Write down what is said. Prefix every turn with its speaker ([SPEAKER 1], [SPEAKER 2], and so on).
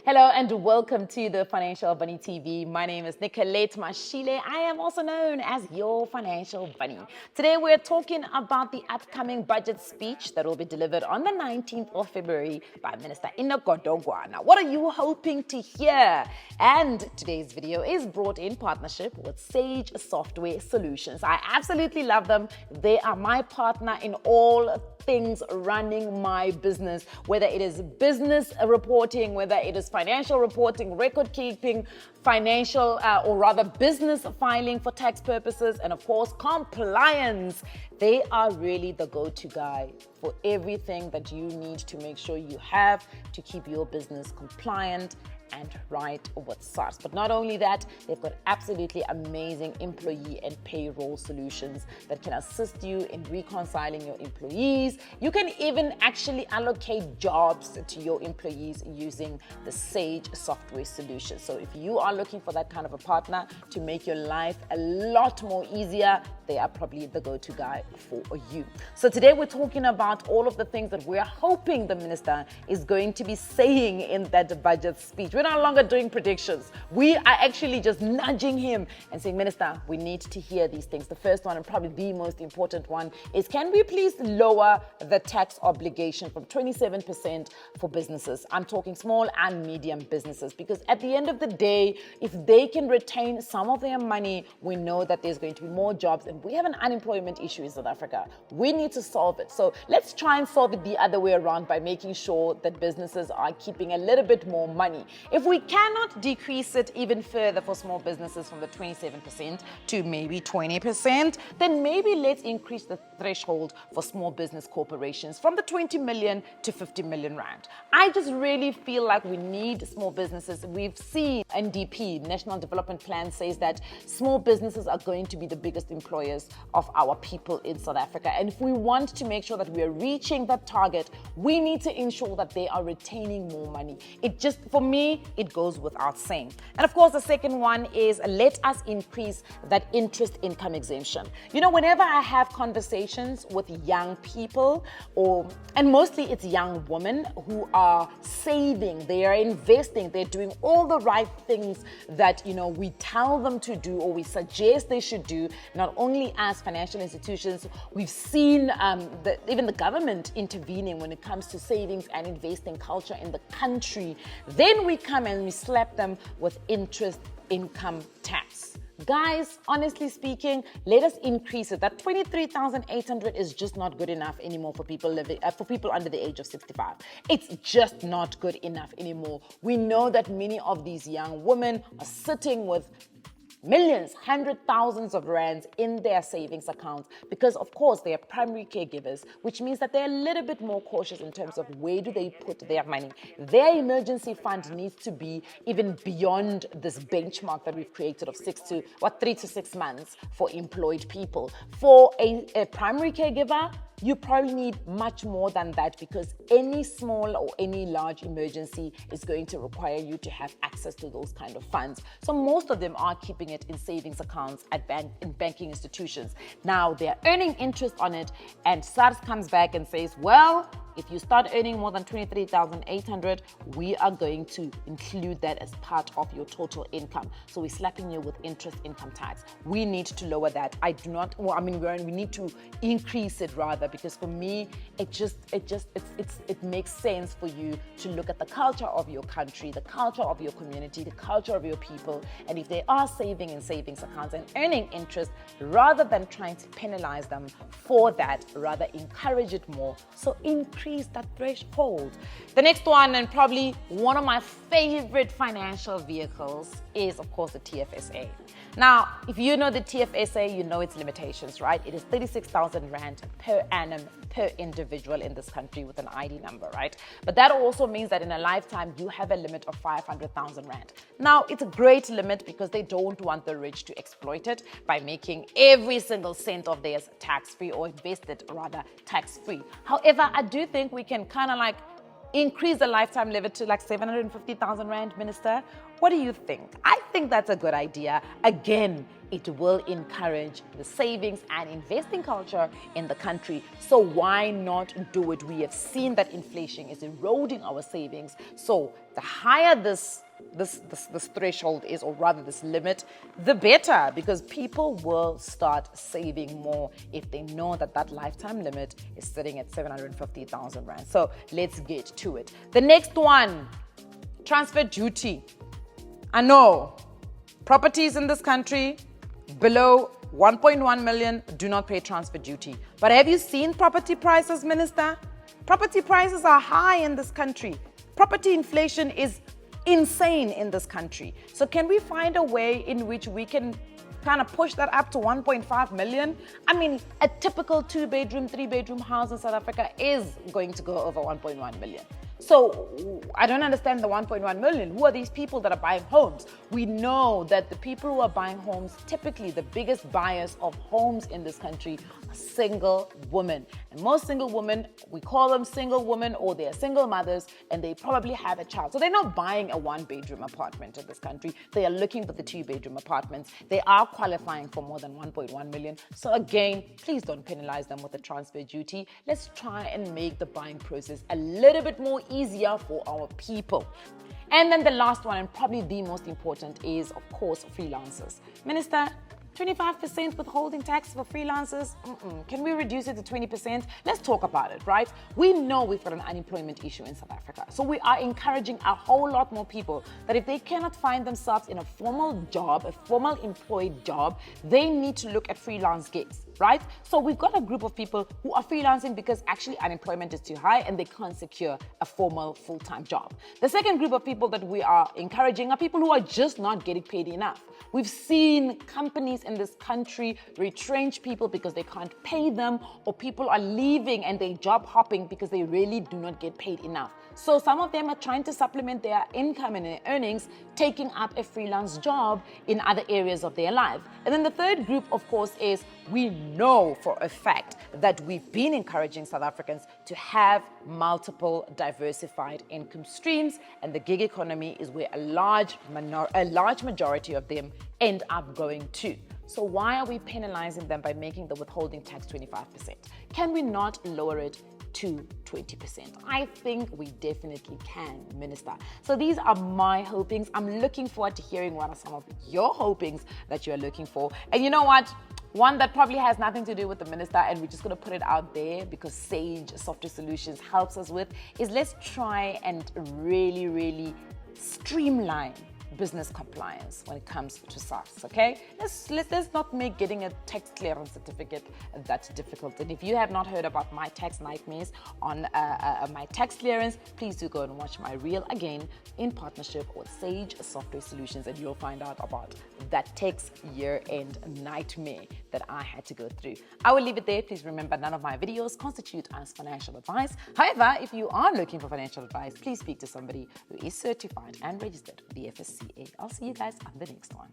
[SPEAKER 1] Hello and welcome to the Financial Bunny TV. My name is Nicolette Mashile. I am also known as your Financial Bunny. Today we're talking about the upcoming budget speech that will be delivered on the 19th of February by Minister Godongwana. Now, what are you hoping to hear? And today's video is brought in partnership with Sage Software Solutions. I absolutely love them. They are my partner in all things running my business, whether it is business reporting, whether it is financial reporting, record keeping, financial or rather business filing for tax purposes, and of course compliance. They are really the go-to guy for everything that you need to make sure you have to keep your business compliant and right with SARS. But not only that, they've got absolutely amazing employee and payroll solutions that can assist you in reconciling your employees. You can even actually allocate jobs to your employees using the Sage Software Solution. So if you are looking for that kind of a partner to make your life a lot more easier, they are probably the go-to guy for you. So today we're talking about all of the things that we're hoping the minister is going to be saying in that budget speech. We're no longer doing predictions. We are actually just nudging him and saying, Minister, we need to hear these things. The first one, and probably the most important one, is can we please lower the tax obligation from 27% for businesses? I'm talking small and medium businesses, because at the end of the day, if they can retain some of their money, we know that there's going to be more jobs, and we have an unemployment issue in South Africa. We need to solve it. So let's try and solve it the other way around by making sure that businesses are keeping a little bit more money. If we cannot decrease it even further for small businesses from the 27% to maybe 20%, then maybe let's increase the threshold for small business corporations from the 20 million to 50 million rand. I just really feel like we need small businesses. We've seen NDP, National Development Plan, says that small businesses are going to be the biggest employers of our people in South Africa. And if we want to make sure that we are reaching that target, we need to ensure that they are retaining more money. It just, for me, it goes without saying. And of course, the second one is let us increase that interest income exemption. You know, whenever I have conversations with young people, and mostly it's young women who are saving, they are investing, they're doing all the right things that, you know, we tell them to do or we suggest they should do, not only as financial institutions, we've seen even the government intervening when it comes to savings and investing culture in the country. Then we come and we slap them with interest income tax. Guys, honestly speaking, let us increase it. That 23,800 is just not good enough anymore for people living, for people under the age of 65. It's just not good enough anymore. We know that many of these young women are sitting with millions, hundred thousands of rands in their savings accounts because, of course, they are primary caregivers, which means that they're a little bit more cautious in terms of where do they put their money. Their emergency fund needs to be even beyond this benchmark that we've created of 3 to 6 months for employed people. For a primary caregiver, you probably need much more than that, because any small or any large emergency is going to require you to have access to those kind of funds. So most of them are keeping it in savings accounts in banking institutions. Now they're earning interest on it, and SARS comes back and says, well, if you start earning more than 23,800, we are going to include that as part of your total income. So we're slapping you with interest income tax. We need to lower that. We need to increase it rather, because for me, it makes sense for you to look at the culture of your country, the culture of your community, the culture of your people. And if they are saving in savings accounts and earning interest, rather than trying to penalize them for that, rather encourage it more. So increase that threshold. The next one, and probably one of my favorite financial vehicles, is of course the TFSA. Now, if you know the TFSA, you know its limitations, right? It is 36,000 rand per annum per individual in this country with an ID number, right? But that also means that in a lifetime, you have a limit of 500,000 rand. Now, it's a great limit because they don't want the rich to exploit it by making every single cent of theirs tax-free, or invested rather tax-free. However, I do think we can kind of like increase the lifetime limit to like 750,000 Rand, Minister. What do you think? I think that's a good idea. Again, it will encourage the savings and investing culture in the country. So why not do it? We have seen that inflation is eroding our savings. So the higher this threshold is, or rather this limit, the better, because people will start saving more if they know that that lifetime limit is sitting at 750,000 Rand. So let's get to it. The next one, transfer duty. I know properties in this country below 1.1 million do not pay transfer duty. But have you seen property prices, Minister? Property prices are high in this country. Property inflation is insane in this country. So can we find a way in which we can kind of push that up to 1.5 million? I mean, a typical 2-bedroom, 3-bedroom house in South Africa is going to go over 1.1 million. So I don't understand the 1.1 million. Who are these people that are buying homes? We know that the people who are buying homes, typically the biggest buyers of homes in this country are single women. And most single women, we call them single women, or they're single mothers, and they probably have a child. So they're not buying a 1-bedroom apartment in this country. They are looking for the 2-bedroom apartments. They are qualifying for more than 1.1 million. So again, please don't penalize them with the transfer duty. Let's try and make the buying process a little bit more easier for our people. And then the last one, and probably the most important, is of course freelancers. Minister, 25% withholding tax for freelancers? Can we reduce it to 20%? Let's talk about it, right? We know we've got an unemployment issue in South Africa. So we are encouraging a whole lot more people that if they cannot find themselves in a formal job, a formal employed job, they need to look at freelance gigs, right? So we've got a group of people who are freelancing because actually unemployment is too high and they can't secure a formal full-time job. The second group of people that we are encouraging are people who are just not getting paid enough. We've seen companies in this country retrench people because they can't pay them, or people are leaving and they job hopping because they really do not get paid enough. So some of them are trying to supplement their income and their earnings, taking up a freelance job in other areas of their life. And then the third group, of course, is we know for a fact that we've been encouraging South Africans to have multiple diversified income streams, and the gig economy is where a large majority of them end up going to. So why are we penalizing them by making the withholding tax 25%? Can we not lower it to 20%? I think we definitely can, Minister. So these are my hopings. I'm looking forward to hearing what are some of your hopings that you're looking for. And you know what? One that probably has nothing to do with the minister, and we're just going to put it out there because Sage Software Solutions helps us with, is let's try and really streamline business compliance when it comes to SARS, okay? Let's not make getting a tax clearance certificate that difficult. And if you have not heard about my tax nightmares on my tax clearance, please do go and watch my reel again in partnership with Sage Software Solutions, and you'll find out about that tax year-end nightmare that I had to go through. I will leave it there. Please remember, none of my videos constitute as financial advice. However, if you are looking for financial advice, please speak to somebody who is certified and registered with the TFSA. I'll see you guys on the next one.